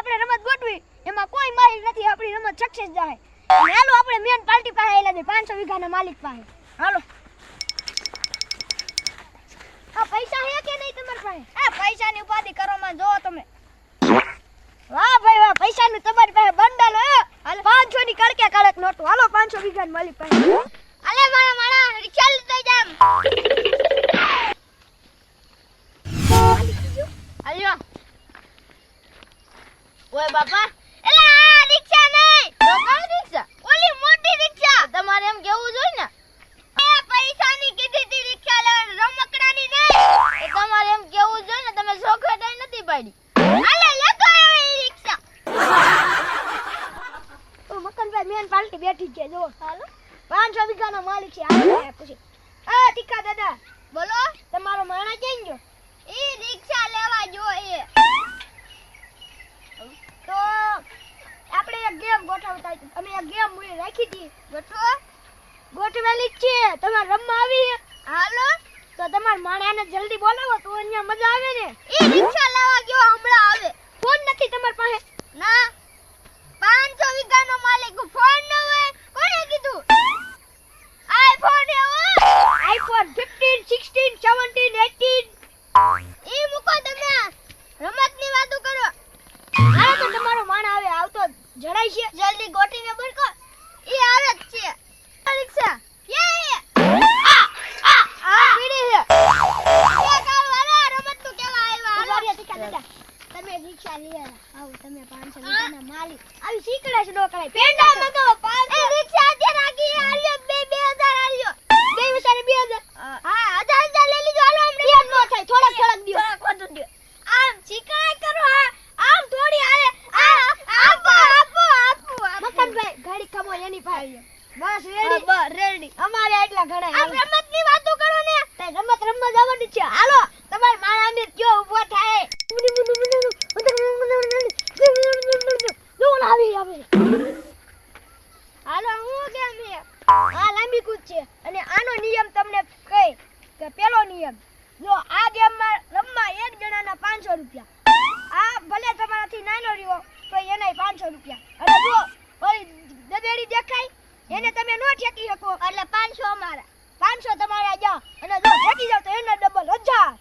આપણે રમત ગોઠવી એમાં કોઈ માલિક નથી, આપણી રમત સક્સેસ જાય. હાલો આપણે મેન પાર્ટી પાસે આવેલા છે 500 વીઘાના માલિક પાસે. હાલો. આ પૈસા હે કે નહીં તમારી પાસે? આ પૈસાની ઉપાધિ કરો માં જો તમે. વાહ ભાઈ વાહ, પૈસાનું તમારી પાસે બંડલ હે. હાલો 500 ની કડકે કડક નોટો. હાલો 500 વીઘાના માલિક પાસે. અલે મારા રિક્ષા લઈ જામ. આલ્યો. ઓય બાપા, એલા આ રિક્ષા નહીં. તો કઈ રિક્ષા? ઓલી મોટી રિક્ષા. તમારે એમ કેવું જોઈએ ને. એ પૈસાની કીધી તી રિક્ષા લેવાની, રમકડાની નહીં. એ તમારે એમ કેવું જોઈએ ને, તમે સોખેટાઈ નથી પાડી. હાલે લેતો આવે ઈ રિક્ષા. ઓ મકનભાઈ મેન પાર્ટી બેઠી છે જો. હાલો 500 વીઘાનો માલિક છે. હાલો પછી આ ટીકા દાદા બોલો, તમારો માણા કેમ ગયો? ઈ રિક્ષા લેવા જોઈએ. તો આપણે એક ગેમ ગોઠવતા હતી. અમે એક ગેમ મૂકી રાખી હતી. ગોઠવેલી જ છે. તમારે રમવા આવી? હાલો. તો તમાર માણાને જલ્દી બોલાવો તો અહીંયા મજા આવે ને. ઈ રિક્ષા લેવા ગયો હમણાં આવે. ફોન નથી તમાર પાસે? ના. 500 વીઘાનો માલિક ફોન ન હોય. કોણે કીધું? આઈફોન એવો. આઈફોન 15 16 17 18 ઈ મૂકો તમે. રમતની વાતો કરો. આ તો તમારો માણ આવે. આવતો જણાય છે. જલ્દી ગોઠવીને બોલકો. ઈ આવે જ છે. રિક્ષા ક્યાં હે? આ પીડી હે. એ કાલ વાળા રમત તું કેવા આવ્યા? ઉભારિયા ટીકા દાદા. તમે રિક્ષા લઈ આવો. તમે 500 વીઘાના માલિક. આવી શીકડે છે ડોકળાઈ. પેંડા મગાવો 500. એ રિક્ષા અત્યારે આખી આલ્યો 2000 આલ્યો. 2000 હા 1000 લઈ લીધો. હાલો આમ રિયાદ નો થાય. થોડક દિયો. વધુ દિયો. આમ શીકડાઈ કરો. હા આમ થોડી હાલે. આપો. મકનભાઈ ગાડી ખમો એની પાસે. બસ રેડી. બસ રેડી. અમારે એટલા ઘણા. આ રમતની વાતો કરો ને. તે રમત રમવા જવાનું છે. હાલો તમાર માણાને કયો ઊભો થાય. હાલો હું કેમ હે? આ લાંબી કૂદ છે અને આનો નિયમ તમને કહી કે પેલો નિયમ જો આ ગેમમાં રમવા એક જણાના 500 રૂપિયા. આ ભલે તમારાથી નાનો રહ્યો તો એનાય 500 રૂપિયા. અને જો ઓલી દદેડી દેખાય એને તમે નો ઠેકી શકો એટલે 500 અમારા. 500 તમારા જા અને જો ઠેકી જાવ તો એના ડબલ 1000.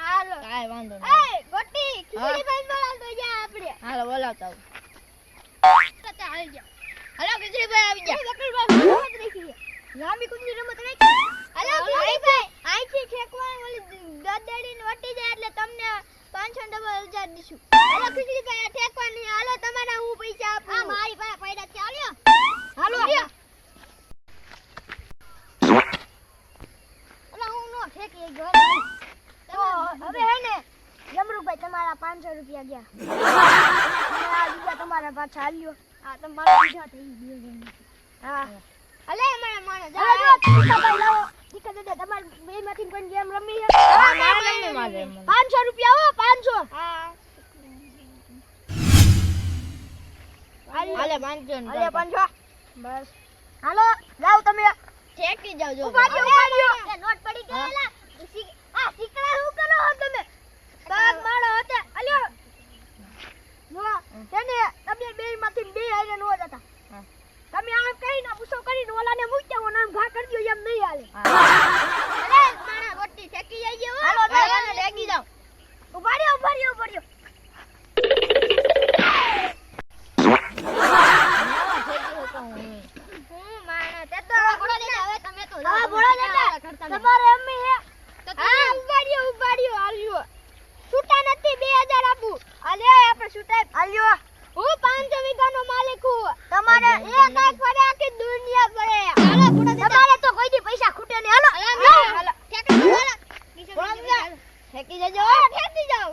હાલો કાઈ વાંધો નહીં. એ ગોટી ખીચડી ભાઈ બોલાવતો જા આપણે. હાલો બોલાવતા આવ. કતે આવી જા. હાલો ખીચડી ભાઈ આવી જા. વકલભાઈ રમત રાખી. લાંબી કુંડી રમત રાખી. હાલો ખીચડી ભાઈ આઈથી ઠેકવા ઓલી દદેડીને વટી જાય એટલે તમને 500 ડબલ 1000 દીશું. હાલો ખીચડી ભાઈ આ ઠેકવાની. હાલો તમારા હું પૈસા આપું. આ મારી પાસે પૈડા છે. હાલો હાલો અલા હું નો ઠેકી ગયો. હવે હે ને જમરૂભાઈ તમારા 500 રૂપિયા ગયા. આ બીજા તમારા પાછા આલ્યો. આ તમારા બીજા થઈ ગયો. હા અલે અમારા માણસ જાઓ ભાઈ લાવો. ઠીક છે તમાર બેમાંથી કોઈ ગેમ રમી છે? હા મારે 500 રૂપિયા હો 500. હા હાલે 500 હાલે 500 બસ. હાલો જાવ તમે ઠેકી જાવ. જો ઉભાડ્યો એ નોટ પડી ગયેલા. આ શીકડા હું કરો હો તમે? બાગ માળો હતે અલ્યો જો તેને તમે બેમાંથી બે આઈને નો જતા. તમે આમ કહીને પૂછો કરીને ઓલાને મૂકી દો નામ ઘા કરી દો એમ નહીં હાલે. અરે માણા રોટી ઠેકી જાય છે. હાલો તમે ઠેકી જાવ. ઉભાડ્યો તમારે અમ્મી હે તો હા ઉભાડ્યો આલ્યો. છૂટા નથી 2000 આપું. આલે આપણે છૂટા આલ્યો. હું 500 વીઘાનો માલિક હું. તમારે એક ફરે આખી દુનિયા ફરે. હાલો તમારે તો કોઈ દી પૈસા ખૂટે ને. હાલો હાલો ઠેકી જાવ. ઠેકી જજો. ઠેકી જાવ.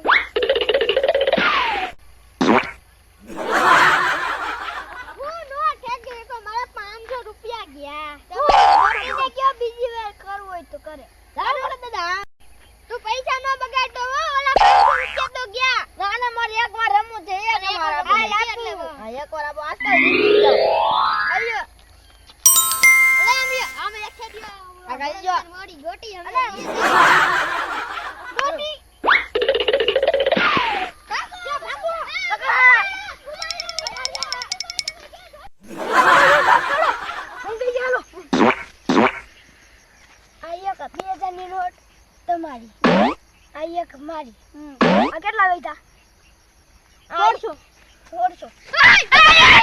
હું નો ઠેકી તો મારા 500 રૂપિયા ગયા. તમે કયો બીજી વાર કરવું હોય તો કરે. ચાલો દાદા તું પૈસા ન બગાડતો હો. ઓલા 500 રૂપિયા તો ગયા. ના ના મારે એક વાર રમવું છે. એક વાર આપો આસ્તા જીતી જાવ. આલ્યો અલે અમે એક છે દિયો. આ ગાઈ જો મોડી ગોટી અમે ગોટી કાકો ભાગો કાકા તમારી આ એક મારી આ કેટલા વૈધા 150 150